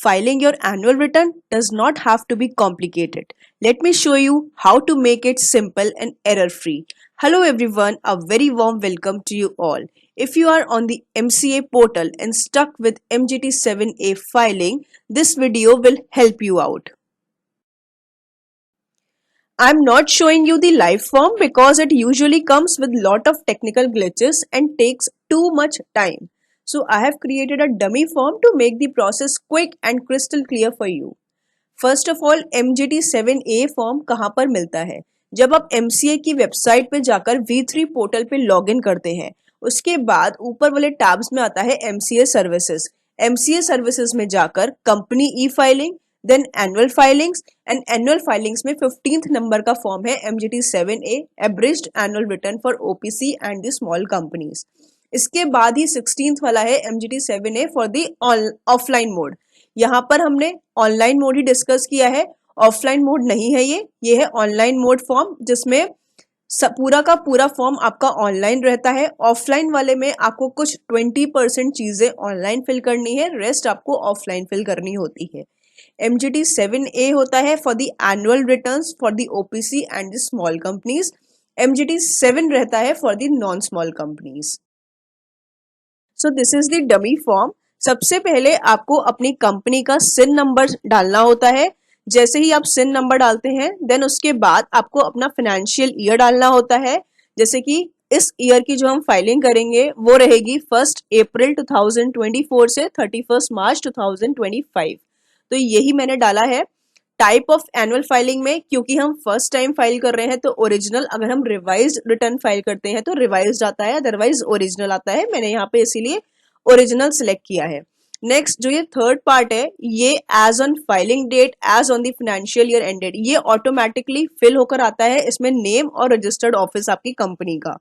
Filing your annual return does not have to be complicated. Let me show you how to make it simple and error-free. Hello everyone, a very warm welcome to you all. If you are on the MCA portal and stuck with MGT7A filing, this video will help you out. I'm not showing you the live form because it usually comes with lot of technical glitches and takes too much time. So I have created a dummy form to make the process quick and crystal clear for you. First of all MGT7A form कहाँ पर मिलता है? जब आप MCA की website पे जाकर V3 portal पे लॉगिन करते हैं, उसके बाद ऊपर वाले टैब्स में आता है MCA सर्विसेज। MCA सर्विसेज में जाकर company e filing, then annual filings and annual filings में 15th नंबर का फॉर्म है MGT7A abridged annual return for OPC and the small companies. इसके बाद ही 16th वाला है MGT7A for the offline mode. यहाँ पर हमने ऑनलाइन मोड ही डिस्कस किया है, ऑफलाइन मोड नहीं है ये है ऑनलाइन मोड फॉर्म, जिसमें पूरा का पूरा फॉर्म आपका ऑनलाइन रहता है। ऑफलाइन वाले में आपको कुछ 20% चीजें ऑनलाइन फिल करनी है, रेस्ट आपको ऑफलाइन फिल करनी होती है। MGT7A होता है for the annual returns for the OPC and the small companies. MGT7 रहता है for the non small companies. So this is the dummy form. सबसे पहले आपको अपनी कंपनी का सिन नंबर डालना होता है। जैसे ही आप सिन नंबर डालते हैं, देन उसके बाद आपको अपना फाइनेंशियल ईयर डालना होता है। जैसे कि इस ईयर की जो हम फाइलिंग करेंगे वो रहेगी 1 अप्रैल 2024 से 31 मार्च 2025। तो यही मैंने डाला है। टाइप ऑफ एनुअल फाइलिंग में, क्योंकि हम फर्स्ट टाइम फाइल कर रहे हैं तो ओरिजिनल, अगर हम रिवाइज रिटर्न फाइल करते हैं तो रिवाइज आता है, अदरवाइज ओरिजिनल आता है। मैंने यहाँ पे इसीलिए ओरिजिनल सिलेक्ट किया है। नेक्स्ट जो ये थर्ड पार्ट है, ये age on filing date age on the financial year ended, ये ऑटोमेटिकली फिल होकर आता है। इसमें नेम और रजिस्टर्ड ऑफिस आपकी कंपनी का।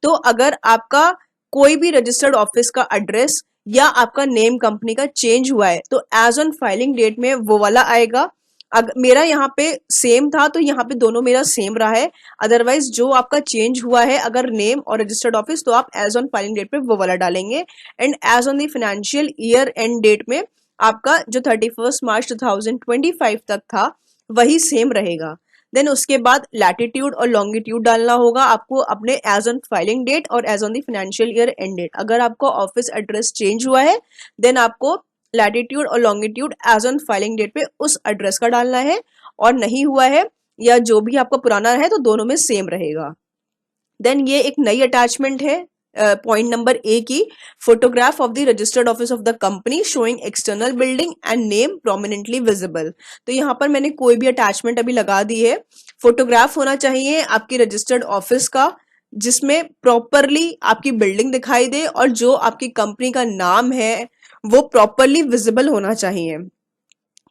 तो अगर आपका कोई भी रजिस्टर्ड ऑफिस का एड्रेस या आपका नेम कंपनी का चेंज हुआ है तो एज ऑन फाइलिंग डेट में वो वाला आएगा। अगर मेरा यहाँ पे सेम था तो यहाँ पे दोनों मेरा सेम रहा है। अदरवाइज जो आपका चेंज हुआ है अगर नेम और रजिस्टर्ड ऑफिस, तो आप एज ऑन फाइलिंग डेट पे वो वाला डालेंगे। And as on the financial year end date में आपका जो 31 मार्च 2025 तक था वही सेम रहेगा। देन उसके बाद लैटिट्यूड और लॉन्गिट्यूड डालना होगा आपको अपने एज ऑन फाइलिंग डेट और as on the financial year end date. अगर आपका ऑफिस एड्रेस चेंज हुआ है देन आपको लैटिट्यूड और longitude as on filing date पे उस एड्रेस का डालना है, और नहीं हुआ है या जो भी आपका पुराना है तो दोनों में सेम रहेगा। देन ये एक नई अटैचमेंट है पॉइंट नंबर ए की, photograph of the registered office of the company showing external building and name prominently visible. तो यहाँ पर मैंने कोई भी अटैचमेंट अभी लगा दी है। फोटोग्राफ होना चाहिए आपकी रजिस्टर्ड ऑफिस का, जिसमें प्रॉपरली आपकी बिल्डिंग दिखाई दे और जो आपकी कंपनी का नाम है वो प्रॉपरली विजिबल होना चाहिए।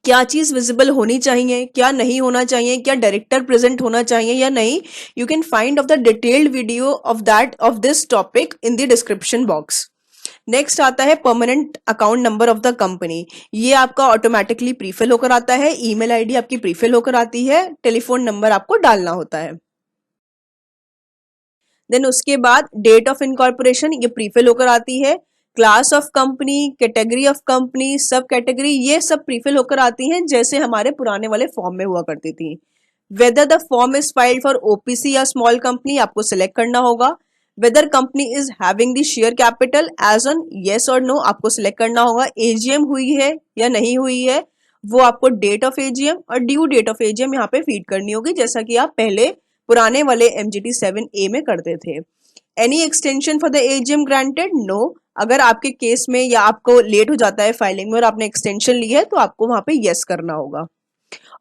क्या चीज विजिबल होनी चाहिए, क्या नहीं होना चाहिए, क्या डायरेक्टर प्रेजेंट होना चाहिए या नहीं, you can find of the detailed video of this topic in the description box. Next आता है permanent account number of the company. ये आपका ऑटोमेटिकली प्रीफिल होकर आता है। ईमेल आईडी आपकी प्रीफिल होकर आती है। टेलीफोन नंबर आपको डालना होता है। देन उसके बाद डेट ऑफ इनकॉर्पोरेशन, ये प्रीफिल होकर आती है। Class of company, category of company, सब कैटेगरी, ये सब प्रीफिल होकर आती हैं जैसे हमारे पुराने वाले फॉर्म में हुआ करती थी। Whether the form is filed for OPC या स्मॉल कंपनी आपको सिलेक्ट करना होगा। Whether company is having the share capital as on yes और नो आपको सिलेक्ट करना होगा। AGM हुई है या नहीं हुई है वो आपको डेट ऑफ AGM और ड्यू डेट ऑफ AGM यहाँ पे फीड करनी होगी, जैसा कि आप पहले पुराने वाले MGT7A में करते थे। Any extension for the AGM granted, no. अगर आपके केस में या आपको लेट हो जाता है फाइलिंग में और आपने एक्सटेंशन ली है तो आपको वहां पे यस करना होगा।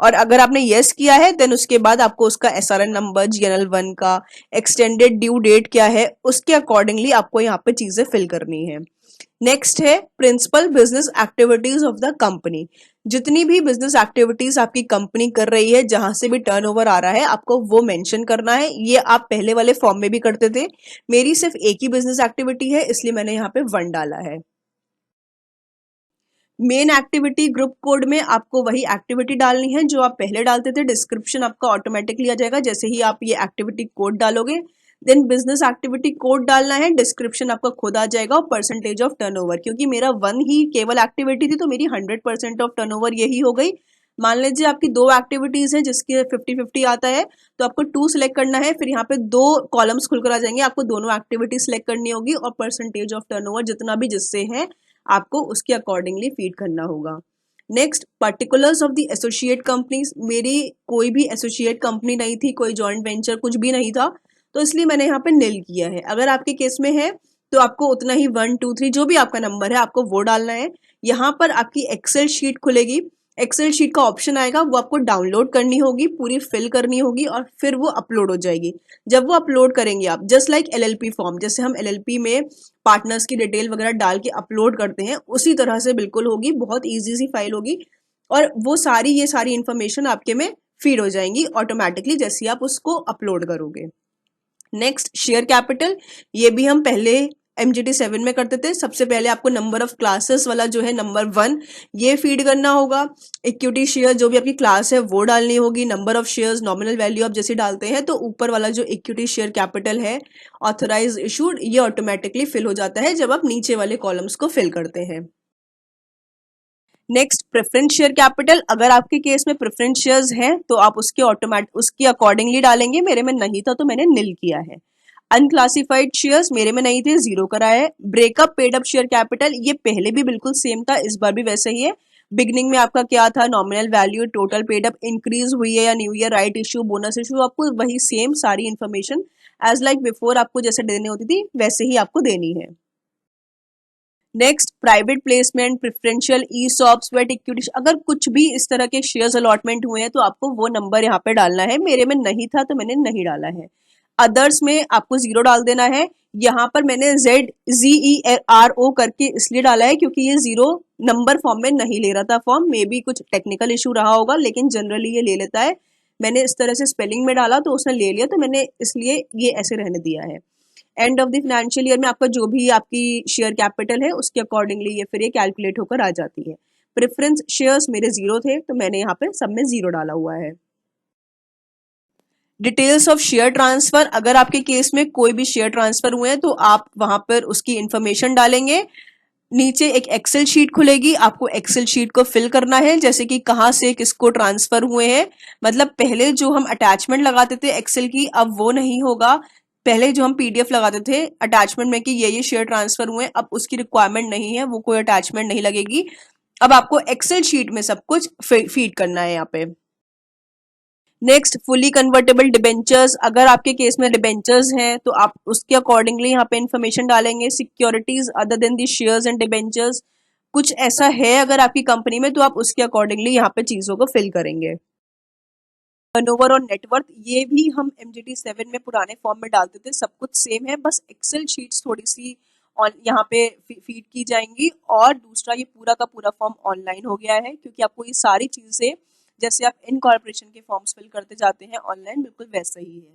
और अगर आपने यस किया है देन उसके बाद आपको उसका SRN नंबर, GNL1 का एक्सटेंडेड ड्यू डेट क्या है उसके अकॉर्डिंगली आपको यहाँ पे चीजें फिल करनी है। नेक्स्ट है principal business activities of the company. जितनी भी बिजनेस एक्टिविटीज आपकी कंपनी कर रही है, जहां से भी टर्नओवर आ रहा है, आपको वो मेंशन करना है। ये आप पहले वाले फॉर्म में भी करते थे। मेरी सिर्फ एक ही बिजनेस एक्टिविटी है इसलिए मैंने यहाँ पे 1 डाला है। मेन एक्टिविटी ग्रुप कोड में आपको वही एक्टिविटी डालनी है जो आप पहले डालते थे। डिस्क्रिप्शन आपका ऑटोमेटिकली आ जाएगा जैसे ही आप ये एक्टिविटी कोड डालोगे। देन बिजनेस एक्टिविटी कोड डालना है, डिस्क्रिप्शन आपका खुद आ जाएगा, और परसेंटेज ऑफ टर्नओवर, क्योंकि मेरा वन ही केवल एक्टिविटी थी तो मेरी 100% ऑफ टर्नओवर यही हो गई। मान लीजिए आपकी दो एक्टिविटीज हैं जिसके 50-50 आता है, तो आपको 2 सिलेक्ट करना है, फिर यहाँ पे 2 कॉलम्स खुलकर आ जाएंगे, आपको दोनों एक्टिविटी सिलेक्ट करनी होगी और परसेंटेज ऑफ टर्नओवर जितना भी जिससे है आपको उसके अकॉर्डिंगली फीड करना होगा। Next, particulars of the associate companies, मेरी कोई भी एसोसिएट कंपनी नहीं थी, कोई जॉइंट वेंचर कुछ भी नहीं था, तो इसलिए मैंने यहाँ पे निल किया है। अगर आपके केस में है तो आपको उतना ही 1 2 3 जो भी आपका नंबर है आपको वो डालना है। यहाँ पर आपकी एक्सेल शीट खुलेगी, एक्सेल शीट का ऑप्शन आएगा, वो आपको डाउनलोड करनी होगी, पूरी फिल करनी होगी और फिर वो अपलोड हो जाएगी। जब वो अपलोड करेंगे आप, जस्ट लाइक एलएलपी फॉर्म, जैसे हम एलएलपी में पार्टनर्स की डिटेल वगैरह डाल के अपलोड करते हैं, उसी तरह से बिल्कुल होगी, बहुत ईजी सी फाइल होगी और वो ये सारी इंफॉर्मेशन आपके में फीड हो जाएंगी ऑटोमेटिकली जैसे आप उसको अपलोड करोगे। नेक्स्ट, शेयर कैपिटल, ये भी हम पहले MGT 7 में करते थे। सबसे पहले आपको नंबर ऑफ क्लासेस वाला जो है नंबर 1 ये फीड करना होगा। इक्विटी शेयर जो भी आपकी क्लास है वो डालनी होगी। Number of shares, nominal value आप जैसे डालते हैं तो ऊपर वाला जो इक्विटी शेयर कैपिटल है ऑथराइज इशूड, ये ऑटोमेटिकली फिल हो जाता है जब आप नीचे वाले कॉलम्स को फिल करते हैं। नेक्स्ट, प्रेफरेंस शेयर कैपिटल, अगर आपके केस में प्रेफरेंस शेयर्स हैं तो आप उसके अकॉर्डिंगली डालेंगे। मेरे में नहीं था तो मैंने निल किया है। अनक्लासिफाइड शेयर्स मेरे में नहीं थे, 0 कराया है। Breakup paid up share capital, ये पहले भी बिल्कुल सेम था, इस बार भी वैसे ही है। बिगनिंग में आपका क्या था, nominal value, total paid up increase हुई है या new year, right issue, bonus issue, आपको वही सेम सारी इन्फॉर्मेशन एज लाइक बिफोर आपको जैसे देनी होती थी वैसे ही आपको देनी है। नेक्स्ट, प्राइवेट प्लेसमेंट, प्रेफरेंशियल, ई सॉप, स्वेट इक्विटी, अगर कुछ भी इस तरह के शेयर्स अलॉटमेंट हुए हैं तो आपको वो नंबर यहाँ पे डालना है। मेरे में नहीं था तो मैंने नहीं डाला है। अदर्स में आपको 0 डाल देना है। यहाँ पर मैंने ZERO करके इसलिए डाला है क्योंकि ये 0 नंबर फॉर्म में नहीं ले रहा था फॉर्म, मे बी कुछ टेक्निकल इशू रहा होगा लेकिन जनरली ये ले लेता है। मैंने इस तरह से स्पेलिंग में डाला तो उसने ले लिया, तो मैंने इसलिए ये ऐसे रहने दिया है। End of the financial year में आपका जो भी आपकी शेयर कैपिटल है उसके अकॉर्डिंगली ये फिर ये कैलकुलेट होकर आ जाती है। प्रेफरेंस शेयर्स मेरे 0 थे तो मैंने यहाँ पे सब में 0 डाला हुआ है। डिटेल्स ऑफ शेयर ट्रांसफर, अगर आपके केस में कोई भी शेयर ट्रांसफर हुए हैं तो आप वहां पर उसकी इंफॉर्मेशन डालेंगे। नीचे एक एक्सेल शीट खुलेगी, आपको एक्सेल शीट को फिल करना है, जैसे कि कहाँ से किसको ट्रांसफर हुए हैं। मतलब पहले जो हम अटैचमेंट लगाते थे एक्सेल की, अब वो नहीं होगा। पहले जो हम PDF लगाते थे अटैचमेंट में कि ये शेयर ट्रांसफर हुए, अब उसकी रिक्वायरमेंट नहीं है, वो कोई अटैचमेंट नहीं लगेगी। अब आपको एक्सेल शीट में सब कुछ फीड करना है यहाँ पे। नेक्स्ट, फुली कन्वर्टेबल डिबेंचर्स, अगर आपके केस में डिबेंचर्स हैं तो आप उसके अकॉर्डिंगली यहाँ पे इन्फॉर्मेशन डालेंगे। Securities other than the shares and debentures, कुछ ऐसा है अगर आपकी कंपनी में तो आप उसके अकॉर्डिंगली यहाँ पे चीजों को फिल करेंगे। टर्नओवर और नेटवर्थ, ये भी हम MGT 7 में पुराने फॉर्म में डालते थे, सब कुछ सेम है, बस एक्सेल शीट्स थोड़ी सी यहाँ पे फीड की जाएंगी। और दूसरा, ये पूरा का पूरा फॉर्म ऑनलाइन हो गया है क्योंकि आपको ये सारी चीजें जैसे आप इनकॉर्पोरेशन के फॉर्म्स फिल करते जाते हैं ऑनलाइन, बिल्कुल वैसा ही है।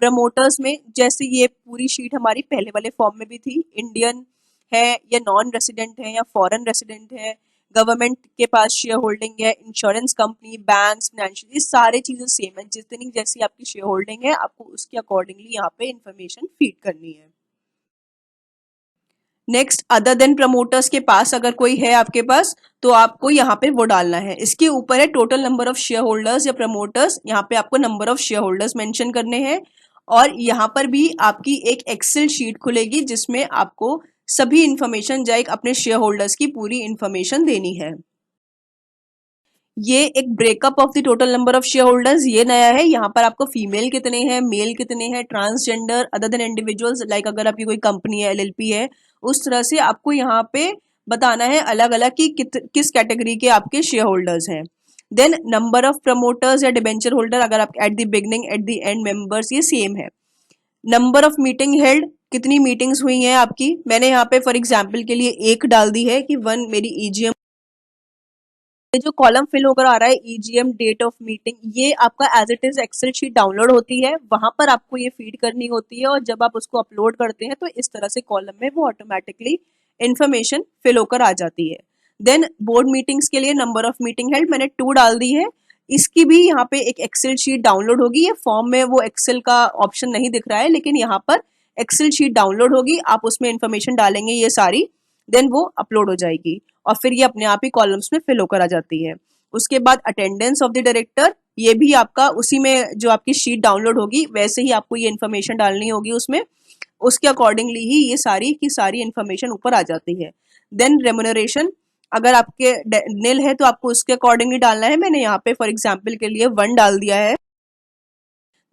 प्रमोटर्स में जैसे ये पूरी शीट हमारी पहले वाले फॉर्म में भी थी, इंडियन है या नॉन रेसिडेंट है या फॉरेन रेसिडेंट है, गवर्नमेंट के पास शेयर होल्डिंग है, इंश्योरेंस कंपनी, बैंक्स, फाइनेंशियल, ये सारे चीजें सेम है। जितनी जैसी आपकी शेयर होल्डिंग है आपको उसके अकॉर्डिंगली यहाँ पे इंफॉर्मेशन फीड करनी है। नेक्स्ट, अदर देन प्रमोटर्स के पास अगर कोई है आपके पास तो आपको यहाँ पे वो डालना है। इसके ऊपर है total number of share holders या प्रमोटर्स, यहाँ पे आपको number of share holders mention करने हैं। और यहाँ पर भी आपकी एक एक्सेल शीट खुलेगी जिसमें आपको सभी इंफॉर्मेशन जाए अपने शेयर होल्डर्स की पूरी इंफॉर्मेशन देनी है। ये एक breakup of the total number of share holders, ये नया है। यहाँ पर आपको फीमेल कितने हैं, मेल कितने हैं, transgender, other than individuals, like अगर आपकी कोई कंपनी है, LLP है, उस तरह से आपको यहाँ पे बताना है अलग अलग कि किस कैटेगरी के आपके शेयर होल्डर्स हैं। देन नंबर ऑफ प्रमोटर्स या डिबेंचर होल्डर, अगर आप at the beginning at the end members, ये सेम है। नंबर ऑफ मीटिंग हेल्ड, कितनी मीटिंग्स हुई हैं आपकी, मैंने यहाँ पे फॉर एग्जाम्पल के लिए एक डाल दी है कि 1 मेरी EGM। ये जो कॉलम फिल होकर आ रहा है EGM डेट ऑफ मीटिंग, ये आपका as it is excel sheet download होती है, वहां पर आपको ये फीड करनी होती है और जब आप उसको अपलोड करते हैं तो इस तरह से कॉलम में वो ऑटोमेटिकली इंफॉर्मेशन फिल होकर आ जाती है। देन बोर्ड मीटिंग्स के लिए नंबर ऑफ मीटिंग हेल्ड मैंने 2 डाल दी है। इसकी भी यहाँ पे एक एक्सेल शीट डाउनलोड होगी। ये फॉर्म में वो एक्सेल का ऑप्शन नहीं दिख रहा है, लेकिन यहाँ पर एक्सेल शीट डाउनलोड होगी, आप उसमें इंफॉर्मेशन डालेंगे ये सारी, देन वो अपलोड हो जाएगी और फिर ये अपने आप ही कॉलम्स में फिल होकर आ जाती है। उसके बाद अटेंडेंस ऑफ द डायरेक्टर, ये भी आपका उसी में जो आपकी शीट डाउनलोड होगी वैसे ही आपको ये इन्फॉर्मेशन डालनी होगी उसमें, उसके अकॉर्डिंगली ही ये सारी की सारी इन्फॉर्मेशन ऊपर आ जाती है। देन रेम्यूनरेशन, अगर आपके निल है तो आपको उसके अकॉर्डिंगली डालना है। मैंने यहाँ पे फॉर एग्जाम्पल के लिए 1 डाल दिया है।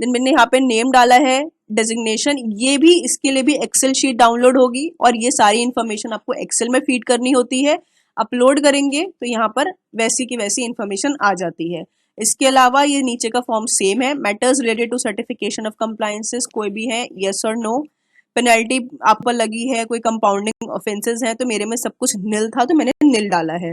देन मैंने यहाँ पे नेम डाला है, डेजिग्नेशन, ये भी इसके लिए भी एक्सेल शीट डाउनलोड होगी और ये सारी इन्फॉर्मेशन आपको एक्सेल में फीड करनी होती है। अपलोड करेंगे तो यहाँ पर वैसी की वैसी इन्फॉर्मेशन आ जाती है। इसके अलावा ये नीचे का फॉर्म सेम है। Matters related to certification of compliances कोई भी है, यस और नो। पेनल्टी आपको लगी है, कोई कंपाउंडिंग ऑफेंसेस हैं, तो मेरे में सब कुछ निल था तो मैंने निल डाला है।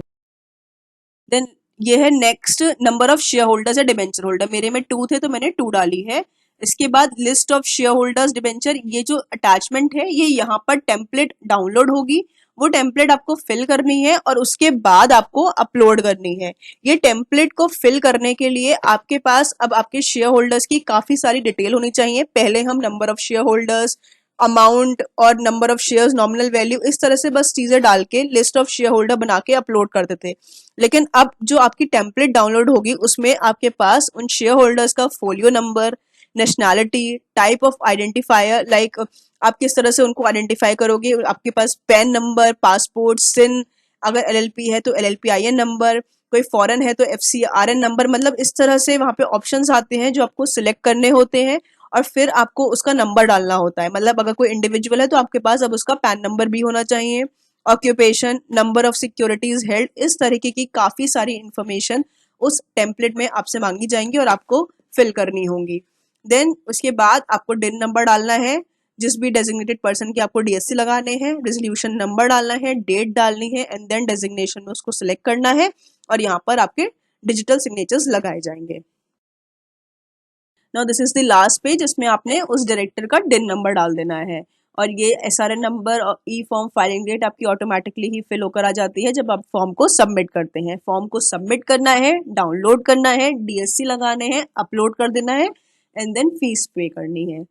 देन ये है next, number of share holders या डिबेंचर होल्डर, मेरे में 2 थे तो मैंने 2 डाली है। इसके बाद list of share holders debenture, ये जो अटैचमेंट है ये यहाँ पर टेम्पलेट डाउनलोड होगी, वो टेम्पलेट आपको फिल करनी है और उसके बाद आपको अपलोड करनी है। ये टेम्पलेट को फिल करने के लिए आपके पास अब आपके शेयर होल्डर्स की काफी सारी डिटेल होनी चाहिए। पहले हम number of shareholders, amount और number of shares, nominal value, इस तरह से बस चीजें डाल के लिस्ट ऑफ शेयर होल्डर बना के अपलोड करते थे। लेकिन अब जो आपकी टेम्पलेट डाउनलोड होगी उसमें आपके पास उन शेयर होल्डर्स का folio number, nationality, type of identifier, like आप किस तरह से उनको आइडेंटिफाई करोगे, आपके पास पैन नंबर, पासपोर्ट, सिन, अगर एलएलपी है तो एलएलपी आईएन नंबर, कोई फॉरेन है तो एफसीआरएन नंबर, मतलब इस तरह से वहां पे ऑप्शंस आते हैं जो आपको सिलेक्ट करने होते हैं और फिर आपको उसका नंबर डालना होता है। मतलब अगर कोई इंडिविजुअल है तो आपके पास अब उसका पैन नंबर भी होना चाहिए, occupation, number of securities held, इस तरीके की काफी सारी इंफॉर्मेशन उस टेम्पलेट में आपसे मांगी जाएंगी और आपको फिल करनी होंगी। देन उसके बाद आपको डिन नंबर डालना है, जिस भी डेजिग्नेटेड पर्सन के आपको डीएससी लगाने हैं, रेजोल्यूशन नंबर डालना है, डेट डालनी है एंड देन डेजिग्नेशन में उसको सिलेक्ट करना है और यहाँ पर आपके डिजिटल सिग्नेचर्स लगाए जाएंगे। Now this is the last page, इसमें आपने उस डायरेक्टर का डिन नंबर डाल देना है और ये एसआरएन नंबर और ई फॉर्म फाइलिंग डेट आपकी ऑटोमेटिकली ही फिल होकर आ जाती है जब आप फॉर्म को सबमिट करते हैं। फॉर्म को सबमिट करना है, डाउनलोड करना है, डीएससी लगाने हैं, अपलोड कर देना है एंड देन फीस पे करनी है।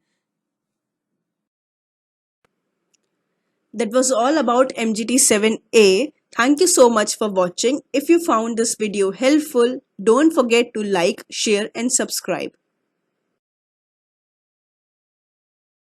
That was all about MGT 7A. Thank you so much for watching. If you found this video helpful, don't forget to like, share and subscribe.